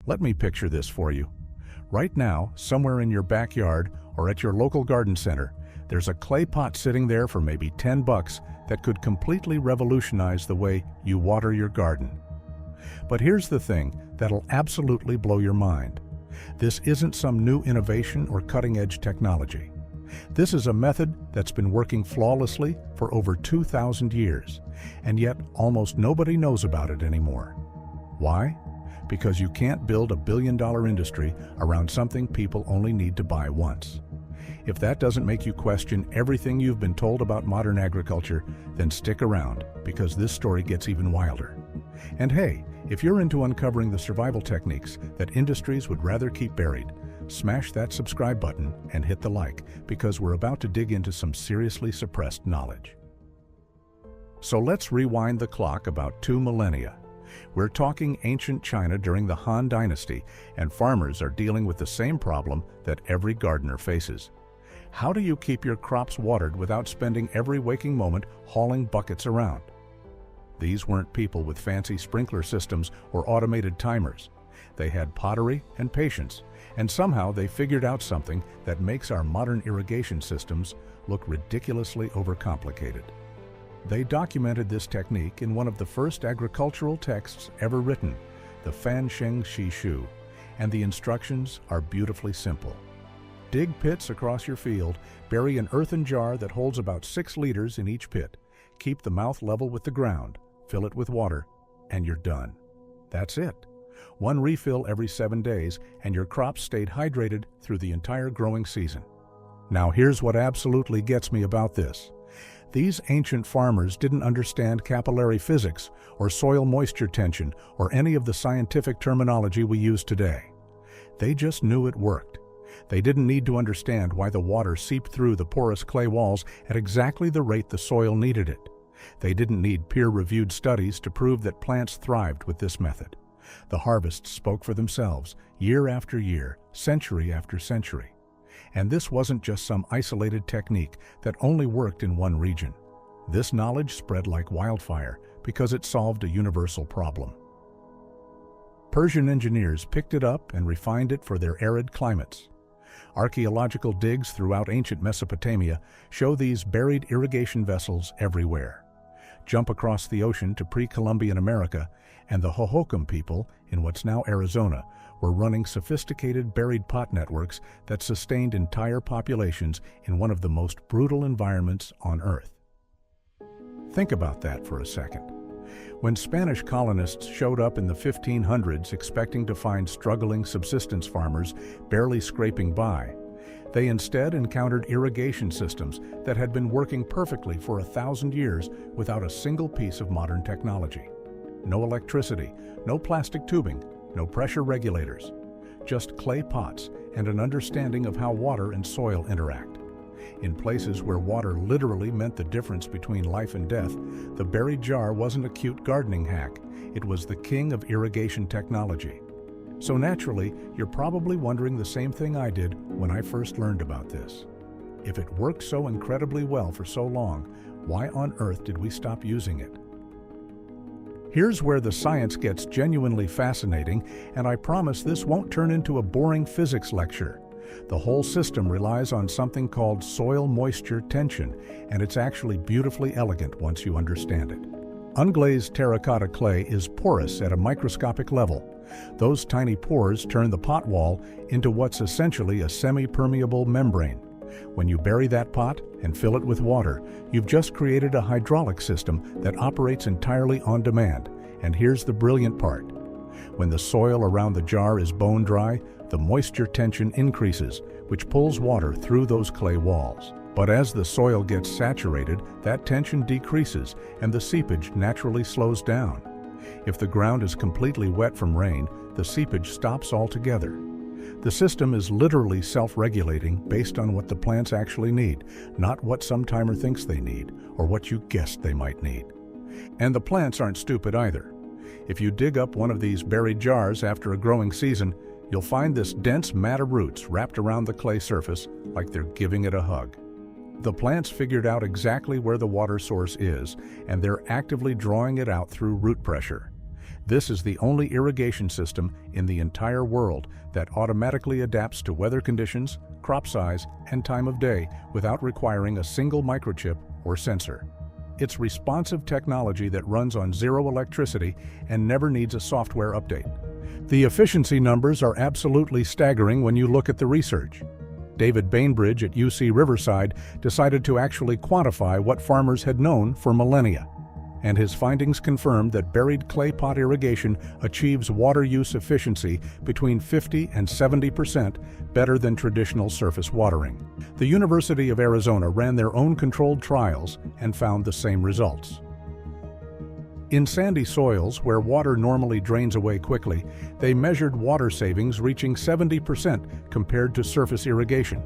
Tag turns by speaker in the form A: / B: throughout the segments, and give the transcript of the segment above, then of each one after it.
A: Let me picture this for you. Right now, somewhere in your backyard or at your local garden center, there's a clay pot sitting there for maybe $10 that could completely revolutionize the way you water your garden. But here's the thing that'll absolutely blow your mind. This isn't some new innovation or cutting-edge technology. This is a method that's been working flawlessly for over 2,000 years, and yet almost nobody knows about it anymore. Why? Because you can't build a billion-dollar industry around something people only need to buy once. If that doesn't make you question everything you've been told about modern agriculture, then stick around, because this story gets even wilder. And hey, if you're into uncovering the survival techniques that industries would rather keep buried, smash that subscribe button and hit the like, because we're about to dig into some seriously suppressed knowledge. So let's rewind the clock about 2 millennia. We're talking ancient China during the Han Dynasty, and farmers are dealing with the same problem that every gardener faces. How do you keep your crops watered without spending every waking moment hauling buckets around? These weren't people with fancy sprinkler systems or automated timers. They had pottery and patience, and somehow they figured out something that makes our modern irrigation systems look ridiculously overcomplicated. They documented this technique in one of the first agricultural texts ever written, the Fan Sheng Shi Shu, and the instructions are beautifully simple. Dig pits across your field, bury an earthen jar that holds about 6 liters in each pit, keep the mouth level with the ground, fill it with water, and you're done. That's it. One refill every 7 days, and your crops stayed hydrated through the entire growing season. Now here's what absolutely gets me about this. These ancient farmers didn't understand capillary physics or soil moisture tension or any of the scientific terminology we use today. They just knew it worked. They didn't need to understand why the water seeped through the porous clay walls at exactly the rate the soil needed it. They didn't need peer-reviewed studies to prove that plants thrived with this method. The harvests spoke for themselves, year after year, century after century. And this wasn't just some isolated technique that only worked in one region. This knowledge spread like wildfire because it solved a universal problem. Persian engineers picked it up and refined it for their arid climates. Archaeological digs throughout ancient Mesopotamia show these buried irrigation vessels everywhere. Jump across the ocean to pre-Columbian America, and the Hohokam people, in what's now Arizona, were running sophisticated buried pot networks that sustained entire populations in one of the most brutal environments on Earth. Think about that for a second. When Spanish colonists showed up in the 1500s expecting to find struggling subsistence farmers barely scraping by, they instead encountered irrigation systems that had been working perfectly for 1,000 years without a single piece of modern technology. No electricity, no plastic tubing, no pressure regulators, just clay pots and an understanding of how water and soil interact. In places where water literally meant the difference between life and death, the buried jar wasn't a cute gardening hack, it was the king of irrigation technology. So naturally, you're probably wondering the same thing I did when I first learned about this. If it worked so incredibly well for so long, why on earth did we stop using it? Here's where the science gets genuinely fascinating, and I promise this won't turn into a boring physics lecture. The whole system relies on something called soil moisture tension, and it's actually beautifully elegant once you understand it. Unglazed terracotta clay is porous at a microscopic level. Those tiny pores turn the pot wall into what's essentially a semi-permeable membrane. When you bury that pot and fill it with water, you've just created a hydraulic system that operates entirely on demand. And here's the brilliant part. When the soil around the jar is bone dry, the moisture tension increases, which pulls water through those clay walls. But as the soil gets saturated, that tension decreases and the seepage naturally slows down. If the ground is completely wet from rain, the seepage stops altogether. The system is literally self-regulating based on what the plants actually need, not what some timer thinks they need or what you guessed they might need. And the plants aren't stupid either. If you dig up one of these buried jars after a growing season, you'll find this dense mat of roots wrapped around the clay surface like they're giving it a hug. The plants figured out exactly where the water source is, and they're actively drawing it out through root pressure. This is the only irrigation system in the entire world that automatically adapts to weather conditions, crop size, and time of day without requiring a single microchip or sensor. It's responsive technology that runs on zero electricity and never needs a software update. The efficiency numbers are absolutely staggering when you look at the research. David Bainbridge at UC Riverside decided to actually quantify what farmers had known for millennia, and his findings confirmed that buried clay pot irrigation achieves water use efficiency between 50 and 70% better than traditional surface watering. The University of Arizona ran their own controlled trials and found the same results. In sandy soils, where water normally drains away quickly, they measured water savings reaching 70% compared to surface irrigation.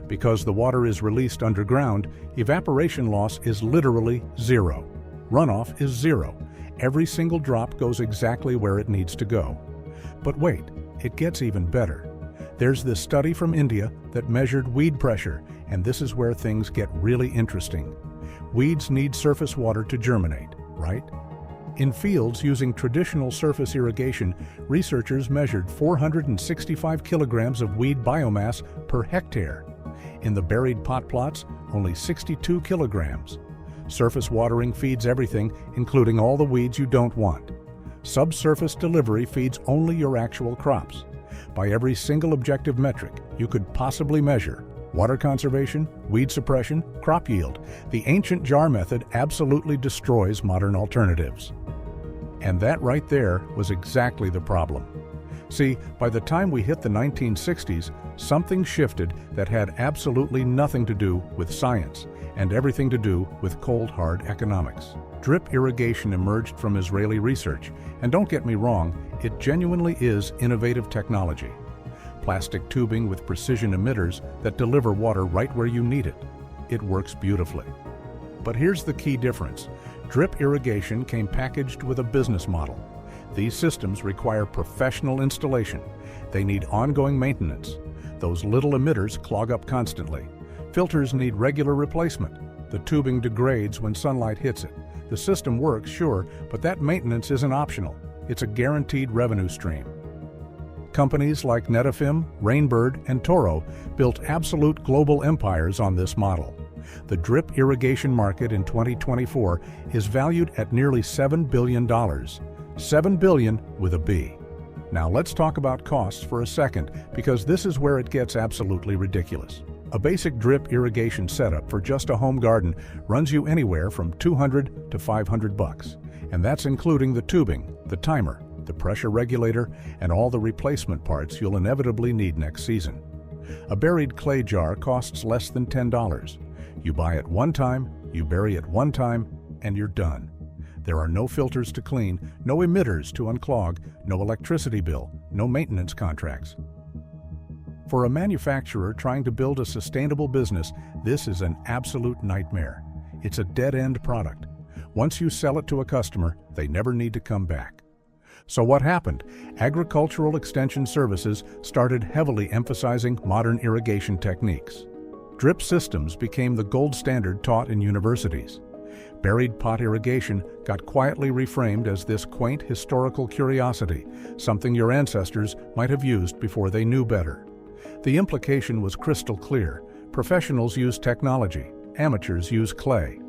A: Because the water is released underground, evaporation loss is literally zero. Runoff is zero. Every single drop goes exactly where it needs to go. But wait, it gets even better. There's this study from India that measured weed pressure, and this is where things get really interesting. Weeds need surface water to germinate, right? In fields using traditional surface irrigation, researchers measured 465 kilograms of weed biomass per hectare. In the buried pot plots, only 62 kilograms. Surface watering feeds everything, including all the weeds you don't want. Subsurface delivery feeds only your actual crops. By every single objective metric you could possibly measure, water conservation, weed suppression, crop yield, the ancient jar method absolutely destroys modern alternatives. And that right there was exactly the problem. See, by the time we hit the 1960s, something shifted that had absolutely nothing to do with science and everything to do with cold, hard economics. Drip irrigation emerged from Israeli research, and don't get me wrong, it genuinely is innovative technology. Plastic tubing with precision emitters that deliver water right where you need it. It works beautifully. But here's the key difference. Drip irrigation came packaged with a business model. These systems require professional installation. They need ongoing maintenance. Those little emitters clog up constantly. Filters need regular replacement. The tubing degrades when sunlight hits it. The system works, sure, but that maintenance isn't optional. It's a guaranteed revenue stream. Companies like Netafim, Rainbird, and Toro built absolute global empires on this model. The drip irrigation market in 2024 is valued at nearly $7 billion. $7 billion with a B. Now let's talk about costs for a second, because this is where it gets absolutely ridiculous. A basic drip irrigation setup for just a home garden runs you anywhere from $200 to $500, and that's including the tubing, the timer, the pressure regulator, and all the replacement parts you'll inevitably need next season. A buried clay jar costs less than $10. You buy it one time, you bury it one time, and you're done. There are no filters to clean, no emitters to unclog, no electricity bill, no maintenance contracts. For a manufacturer trying to build a sustainable business, this is an absolute nightmare. It's a dead-end product. Once you sell it to a customer, they never need to come back. So what happened? Agricultural Extension Services started heavily emphasizing modern irrigation techniques. Drip systems became the gold standard taught in universities. Buried pot irrigation got quietly reframed as this quaint historical curiosity, something your ancestors might have used before they knew better. The implication was crystal clear. Professionals use technology, amateurs use clay.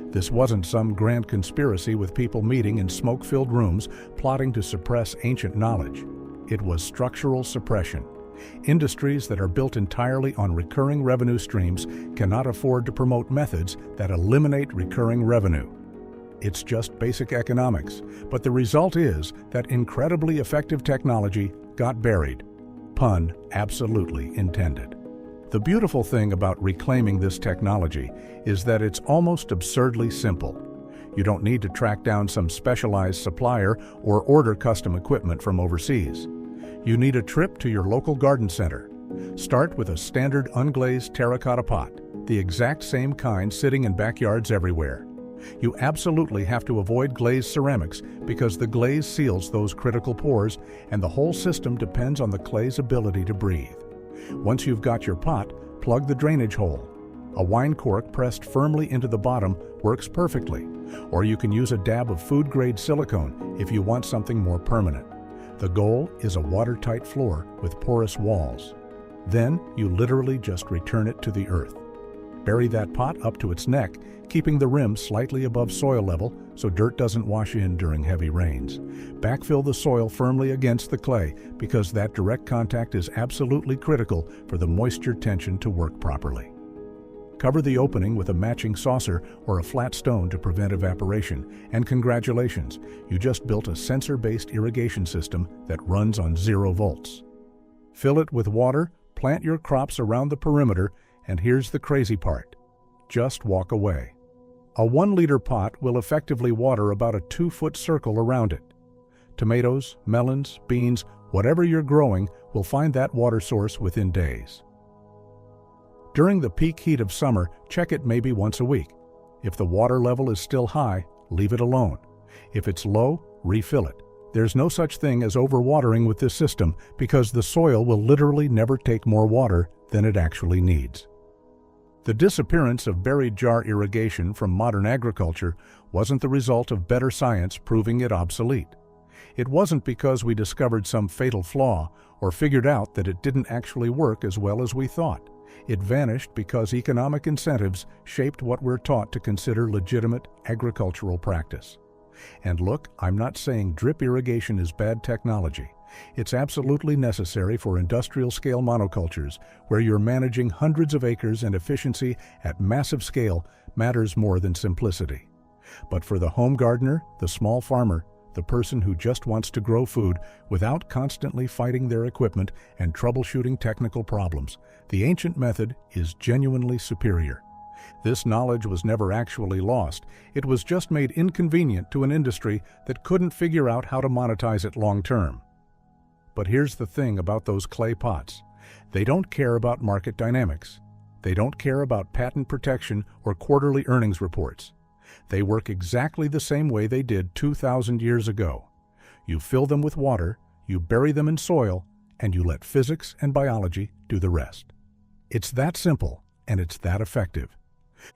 A: This wasn't some grand conspiracy with people meeting in smoke-filled rooms plotting to suppress ancient knowledge. It was structural suppression. Industries that are built entirely on recurring revenue streams cannot afford to promote methods that eliminate recurring revenue. It's just basic economics, but the result is that incredibly effective technology got buried. Pun absolutely intended. The beautiful thing about reclaiming this technology is that it's almost absurdly simple. You don't need to track down some specialized supplier or order custom equipment from overseas. You need a trip to your local garden center. Start with a standard unglazed terracotta pot, the exact same kind sitting in backyards everywhere. You absolutely have to avoid glazed ceramics because the glaze seals those critical pores, and the whole system depends on the clay's ability to breathe. Once you've got your pot, plug the drainage hole. A wine cork pressed firmly into the bottom works perfectly, or you can use a dab of food-grade silicone if you want something more permanent. The goal is a watertight floor with porous walls. Then you literally just return it to the earth. Bury that pot up to its neck, keeping the rim slightly above soil level so dirt doesn't wash in during heavy rains. Backfill the soil firmly against the clay because that direct contact is absolutely critical for the moisture tension to work properly. Cover the opening with a matching saucer or a flat stone to prevent evaporation, and congratulations, you just built a sensor-based irrigation system that runs on 0 volts. Fill it with water, plant your crops around the perimeter, and here's the crazy part. Just walk away. A 1-liter pot will effectively water about a 2-foot circle around it. Tomatoes, melons, beans, whatever you're growing will find that water source within days. During the peak heat of summer, check it maybe once a week. If the water level is still high, leave it alone. If it's low, refill it. There's no such thing as overwatering with this system because the soil will literally never take more water than it actually needs. The disappearance of buried jar irrigation from modern agriculture wasn't the result of better science proving it obsolete. It wasn't because we discovered some fatal flaw or figured out that it didn't actually work as well as we thought. It vanished because economic incentives shaped what we're taught to consider legitimate agricultural practice. And look, I'm not saying drip irrigation is bad technology. It's absolutely necessary for industrial-scale monocultures, where you're managing hundreds of acres and efficiency at massive scale matters more than simplicity. But for the home gardener, the small farmer, the person who just wants to grow food without constantly fighting their equipment and troubleshooting technical problems, the ancient method is genuinely superior. This knowledge was never actually lost. It was just made inconvenient to an industry that couldn't figure out how to monetize it long-term. But here's the thing about those clay pots. They don't care about market dynamics. They don't care about patent protection or quarterly earnings reports. They work exactly the same way they did 2,000 years ago. You fill them with water, you bury them in soil, and you let physics and biology do the rest. It's that simple, and it's that effective.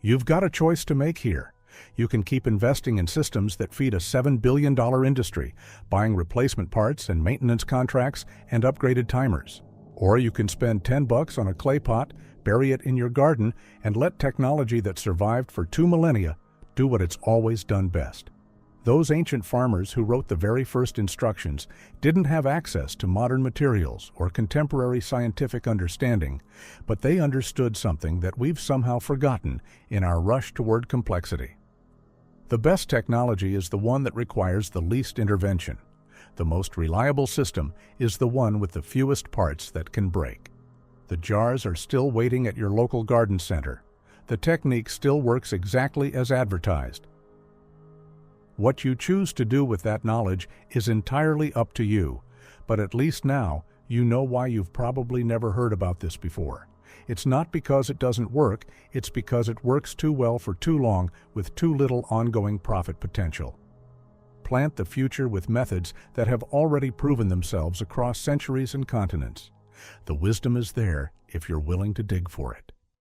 A: You've got a choice to make here. You can keep investing in systems that feed a $7 billion industry, buying replacement parts and maintenance contracts and upgraded timers. Or you can spend $10 on a clay pot, bury it in your garden, and let technology that survived for 2 millennia do what it's always done best. Those ancient farmers who wrote the very first instructions didn't have access to modern materials or contemporary scientific understanding, but they understood something that we've somehow forgotten in our rush toward complexity. The best technology is the one that requires the least intervention. The most reliable system is the one with the fewest parts that can break. The jars are still waiting at your local garden center. The technique still works exactly as advertised. What you choose to do with that knowledge is entirely up to you, but at least now you know why you've probably never heard about this before. It's not because it doesn't work, it's because it works too well for too long with too little ongoing profit potential. Plant the future with methods that have already proven themselves across centuries and continents. The wisdom is there if you're willing to dig for it.